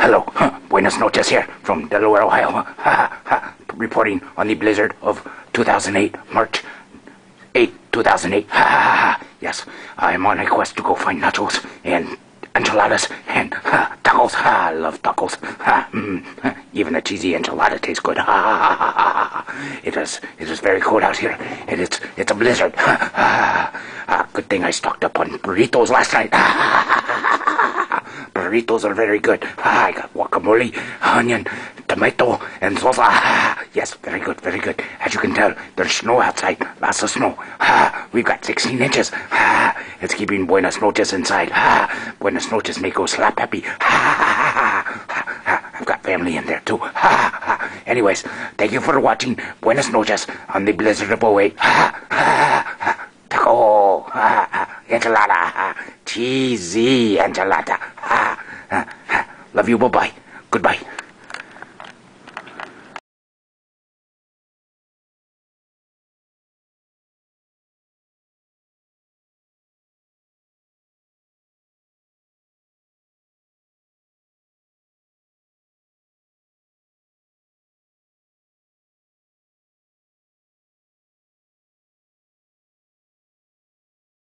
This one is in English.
Hello, Buenos Noches here from Delaware, Ohio. Reporting on the blizzard of 2008, March 8, 2008. Yes, I am on a quest to go find nachos and enchiladas and tacos. I love tacos. Even a cheesy enchilada tastes good. It is very cold out here, and it's a blizzard. Good thing I stocked up on burritos last night. Burritos are very good. I got guacamole, onion, tomato, and salsa. Yes, very good, very good. As you can tell, there's snow outside. Lots of snow. We've got 16 inches. It's keeping Buenos Noches inside. Buenos Noches may go slap happy. I've got family in there too. Anyways, thank you for watching Buenos Noches on the blizzard of 08. Taco, enchilada, cheesy enchilada. Love you, bye-bye. Goodbye.